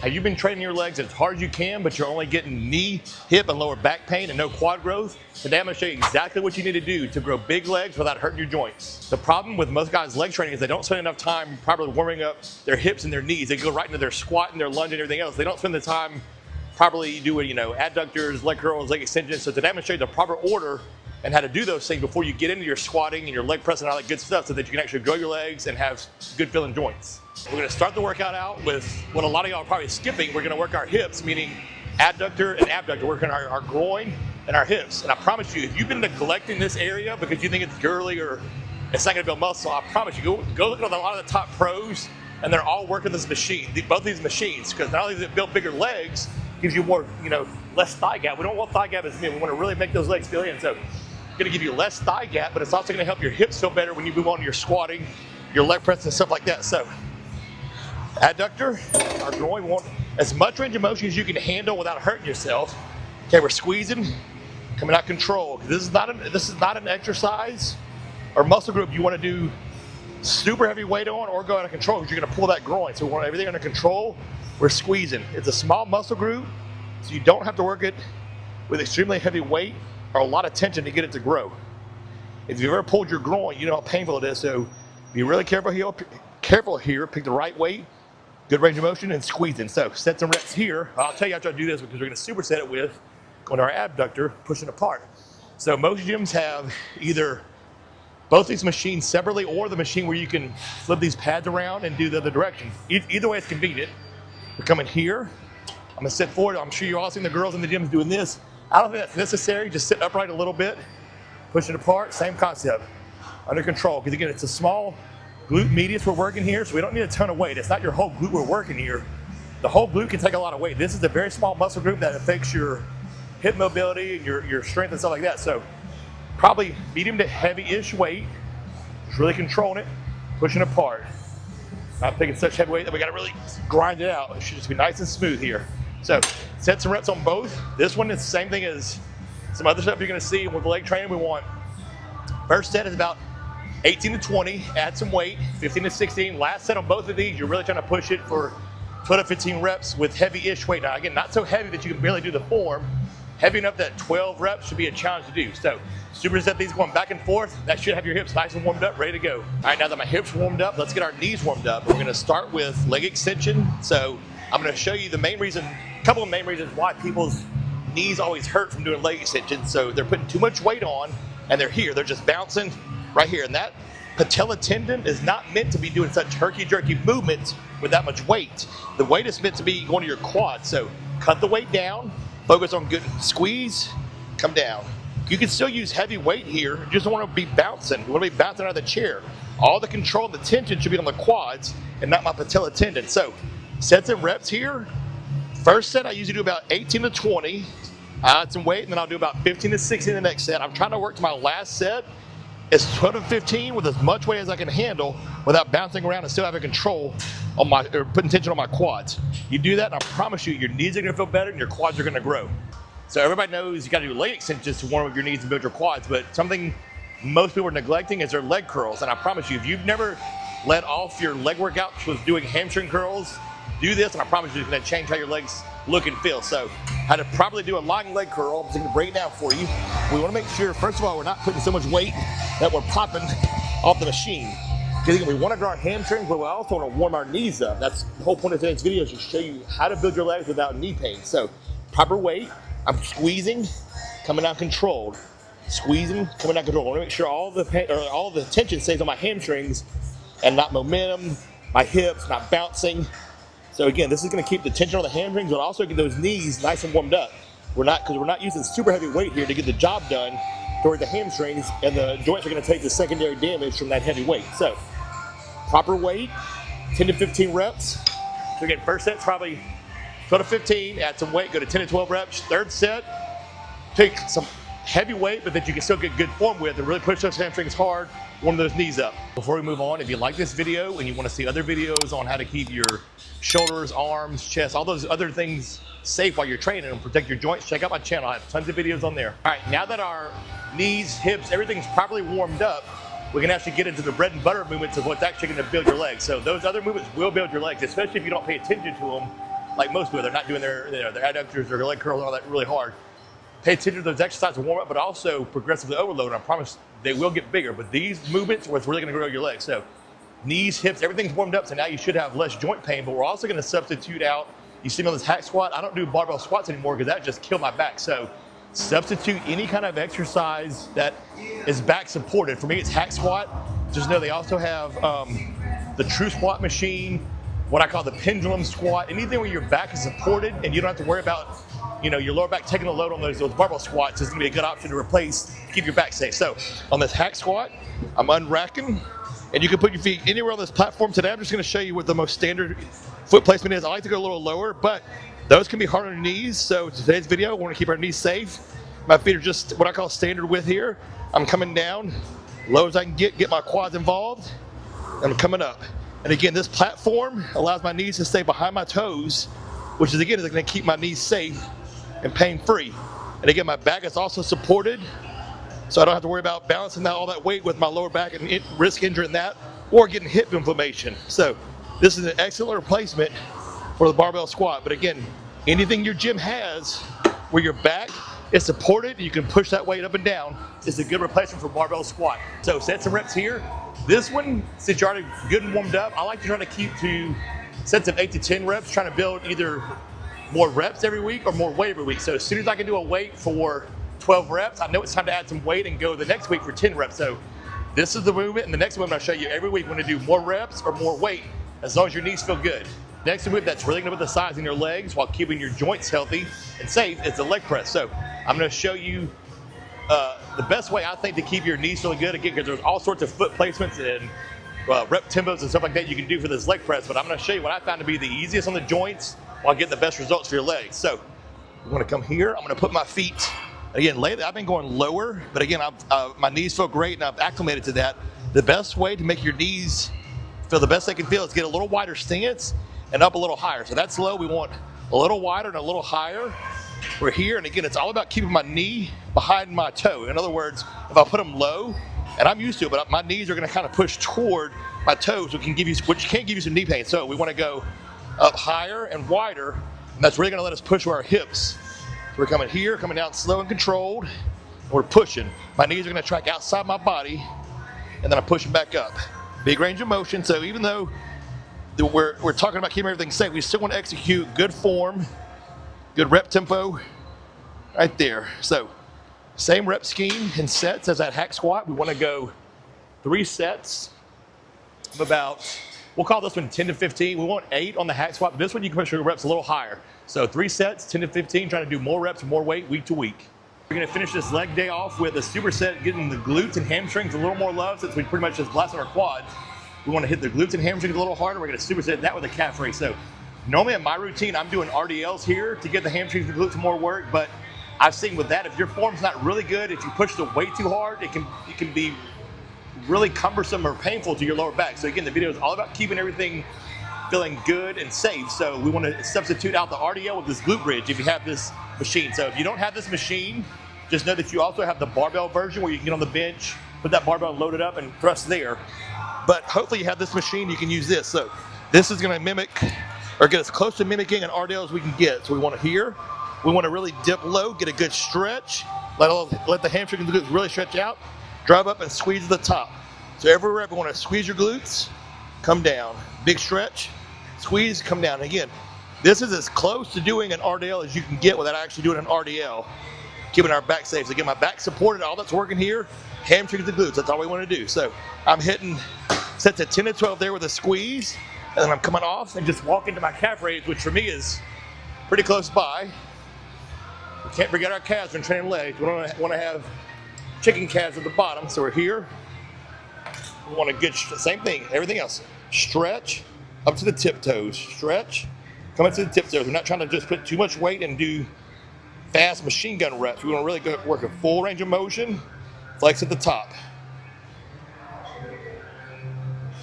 Have you been training your legs as hard as you can, but you're only getting knee, hip, and lower back pain and no quad growth? Today I'm going to show you exactly what you need to do to grow big legs without hurting your joints. The problem with most guys' leg training is they don't spend enough time properly warming up their hips and their knees. They go right into their squat and their lunge and everything else. They don't spend the time properly doing, adductors, leg curls, leg extensions. So today I'm going to show you the proper order and how to do those things before you get into your squatting and your leg press and all that good stuff so that you can actually grow your legs and have good feeling joints. We're going to start the workout out with what a lot of y'all are probably skipping. We're going to work our hips, meaning adductor and abductor, working our groin and our hips. And I promise you, if you've been neglecting this area because you think it's girly or it's not going to build muscle, I promise you, go look at a lot of the top pros and they're all working this machine, both these machines, because not only does it build bigger legs, gives you more, less thigh gap. We don't want thigh gap as men. We want to really make those legs feel in. So it's going to give you less thigh gap, but it's also going to help your hips feel better when you move on to your squatting, your leg press and stuff like that. So adductor, our groin, we want as much range of motion as you can handle without hurting yourself. Okay, we're squeezing, coming out control. This is not an exercise or muscle group you want to do super heavy weight on or go out of control because you're going to pull that groin. So we want everything under control. We're squeezing. It's a small muscle group, so you don't have to work it with extremely heavy weight or a lot of tension to get it to grow. If you've ever pulled your groin, you know how painful it is. So be really careful here, pick the right weight, good range of motion, and squeezing. So set some reps here. I'll tell you after I do this because we're going to superset it with going to our abductor, pushing apart. So most gyms have either both these machines separately or the machine where you can flip these pads around and do the other direction. Either way it's convenient. We're coming here. I'm going to sit forward. I'm sure you've all seen the girls in the gyms doing this. I don't think that's necessary. Just sit upright a little bit, push it apart. Same concept. Under control. Because again, it's a small glute medius we're working here, so we don't need a ton of weight. It's not your whole glute we're working here. The whole glute can take a lot of weight. This is a very small muscle group that affects your hip mobility and your strength and stuff like that. So probably medium to heavy-ish weight. Just really controlling it, pushing apart. Not taking such heavy weight that we got to really grind it out. It should just be nice and smooth here. So set some reps on both. This one is the same thing as some other stuff you're going to see with leg training. We want first set is about 18 to 20, add some weight, 15 to 16. Last set on both of these, you're really trying to push it for 12 to 15 reps with heavy-ish weight. Now again, not so heavy that you can barely do the form, heavy enough that 12 reps should be a challenge to do. So superset these going back and forth. That should have your hips nice and warmed up, ready to go. All right, now that my hips warmed up, let's get our knees warmed up. We're gonna start with leg extension. So I'm gonna show you a couple of main reasons why people's knees always hurt from doing leg extension. So they're putting too much weight on and they're just bouncing right here. And that patella tendon is not meant to be doing such herky-jerky movements with that much weight. The weight is meant to be going to your quads. So cut the weight down, focus on good squeeze, come down. You can still use heavy weight here. You just don't want to be bouncing. You want to be bouncing out of the chair. All the control and the tension should be on the quads and not my patella tendon. So sets and reps here. First set, I usually do about 18 to 20. I add some weight, and then I'll do about 15 to 16 the next set. I'm trying to work to my last set. It's 12 to 15 with as much weight as I can handle without bouncing around and still having control on putting tension on my quads. You do that, and I promise you, your knees are going to feel better and your quads are going to grow. So everybody knows you got to do leg extensions to warm up your knees and build your quads, but something most people are neglecting is their leg curls. And I promise you, if you've never let off your leg workouts with doing hamstring curls, do this, and I promise you, it's going to change how your legs look and feel. So how to properly do a lying leg curl, I'm just going to break it down for you. We want to make sure, first of all, we're not putting so much weight that we're popping off the machine. Because we want to grow our hamstrings, but we also want to warm our knees up. That's the whole point of today's video, is to show you how to build your legs without knee pain. So proper weight, I'm squeezing, coming out controlled. Squeezing, coming out controlled. I want to make sure all the tension stays on my hamstrings and not momentum, my hips, not bouncing. So again, this is going to keep the tension on the hamstrings, but also get those knees nice and warmed up. Because we're not using super heavy weight here to get the job done toward the hamstrings, and the joints are going to take the secondary damage from that heavy weight. So proper weight, 10 to 15 reps. So again, first set's probably 12 to 15, add some weight, go to 10 to 12 reps. Third set, take some heavy weight, but that you can still get good form with and really push those hamstrings hard, warm those knees up. Before we move on, if you like this video and you want to see other videos on how to keep your shoulders, arms, chest, all those other things safe while you're training and protect your joints, check out my channel. I have tons of videos on there. All right, now that our knees, hips, everything's properly warmed up, we can actually get into the bread and butter movements of what's actually going to build your legs. So those other movements will build your legs, especially if you don't pay attention to them like most people, they're not doing their their adductors or leg curls and all that really hard. Pay attention to those exercises to warm up, but also progressively overload. And I promise they will get bigger, but these movements are what's really going to grow your legs. So knees, hips, everything's warmed up, so now you should have less joint pain, but we're also going to substitute out, you see me on this hack squat, I don't do barbell squats anymore because that just killed my back. So substitute any kind of exercise that is back supported. For me, it's hack squat. Just know they also have the true squat machine, what I call the pendulum squat, anything where your back is supported and you don't have to worry about your lower back taking a load on those barbell squats is going to be a good option to replace to keep your back safe. So on this hack squat, I'm unracking, and you can put your feet anywhere on this platform. Today I'm just going to show you what the most standard foot placement is. I like to go a little lower, but those can be hard on your knees. So today's video, we want to keep our knees safe. My feet are just what I call standard width here. I'm coming down low as I can get my quads involved, and I'm coming up. And again, this platform allows my knees to stay behind my toes, which is again, is going to keep my knees safe and pain-free. And again, my back is also supported, so I don't have to worry about balancing all that weight with my lower back and risk injuring that or getting hip inflammation. So this is an excellent replacement for the barbell squat. But again, anything your gym has where your back is supported, you can push that weight up and down, is a good replacement for barbell squat. So sets and reps here. This one, since you're already good and warmed up, I like to try to keep to sets of 8 to 10 reps, trying to build either more reps every week or more weight every week. So as soon as I can do a weight for 12 reps, I know it's time to add some weight and go the next week for 10 reps. So this is the movement, and the next movement I'll show you every week when to do more reps or more weight, as long as your knees feel good. Next movement that's really gonna put the size in your legs while keeping your joints healthy and safe is the leg press. So I'm gonna show you the best way I think to keep your knees feeling good, again, because there's all sorts of foot placements and rep tempos and stuff like that you can do for this leg press, but I'm gonna show you what I found to be the easiest on the joints while getting the best results for your legs. So I'm gonna come here, I'm gonna put my feet, again, lately I've been going lower, but again, my knees feel great and I've acclimated to that. The best way to make your knees feel the best they can feel is get a little wider stance and up a little higher. So that's low, we want a little wider and a little higher. We're here, and again, it's all about keeping my knee behind my toe. In other words, if I put them low, and I'm used to it, but my knees are gonna kind of push toward my toes, which can give you some knee pain. So we wanna go up higher and wider, and that's really gonna let us push our hips. So we're coming here, coming down slow and controlled, and we're pushing. My knees are gonna track outside my body, and then I'm pushing back up. Big range of motion, so even though we're talking about keeping everything safe, we still wanna execute good form, good rep tempo, right there. So same rep scheme and sets as that hack squat. We wanna go 3 sets of about, we'll call this one 10 to 15. We want 8 on the hack squat, but this one you can push your reps a little higher. So 3 sets, 10 to 15, trying to do more reps, more weight week to week. We're gonna finish this leg day off with a superset, getting the glutes and hamstrings a little more love since we pretty much just blasted our quads. We wanna hit the glutes and hamstrings a little harder. We're gonna superset that with a calf raise. So normally in my routine, I'm doing RDLs here to get the hamstrings and glutes more work, but I've seen with that, if your form's not really good, if you push the weight too hard, it can be really cumbersome or painful to your lower back. So again, the video is all about keeping everything feeling good and safe. So we want to substitute out the RDL with this glute bridge if you have this machine. So if you don't have this machine, just know that you also have the barbell version where you can get on the bench, put that barbell loaded up and thrust there. But hopefully you have this machine, you can use this. So this is gonna mimic, or get as close to mimicking an RDL as we can get. So we want to here, we want to really dip low, get a good stretch, let the hamstrings and glutes really stretch out, drive up and squeeze to the top. So every rep, we want to squeeze your glutes, come down, big stretch, squeeze, come down. Again, this is as close to doing an RDL as you can get without actually doing an RDL, keeping our back safe. So get my back supported, all that's working here, hamstrings and glutes, that's all we want to do. So I'm hitting sets at 10 to 12 there with a squeeze, and then I'm coming off and just walk into my calf raise, which for me is pretty close by. We can't forget our calves when training legs. We don't want to have chicken calves at the bottom, so we're here. We want a good, same thing, everything else. Stretch up to the tiptoes, stretch, come up to the tiptoes. We're not trying to just put too much weight and do fast machine gun reps. We want to really go work a full range of motion, flex at the top.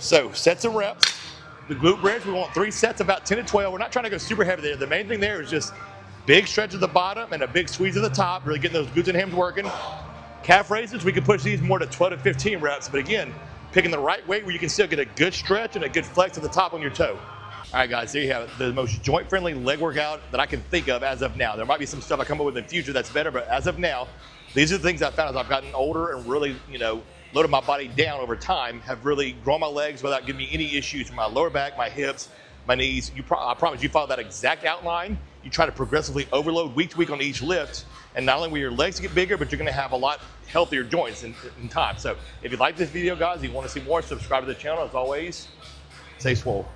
So sets and reps. The glute bridge, we want 3 sets, about 10 to 12. We're not trying to go super heavy there. The main thing there is just big stretch at the bottom and a big squeeze at the top, really getting those glutes and hams working. Calf raises, we can push these more to 12 to 15 reps, but again, picking the right weight where you can still get a good stretch and a good flex at the top on your toe. All right, guys, there you have it. The most joint-friendly leg workout that I can think of as of now. There might be some stuff I come up with in the future that's better, but as of now, these are the things I've found as I've gotten older and really, loaded my body down over time, have really grown my legs without giving me any issues with my lower back, my hips, my knees. I promise you follow that exact outline. You try to progressively overload week to week on each lift, and not only will your legs get bigger, but you're gonna have a lot healthier joints in time. So if you like this video, guys, you wanna see more, subscribe to the channel. As always, stay swole.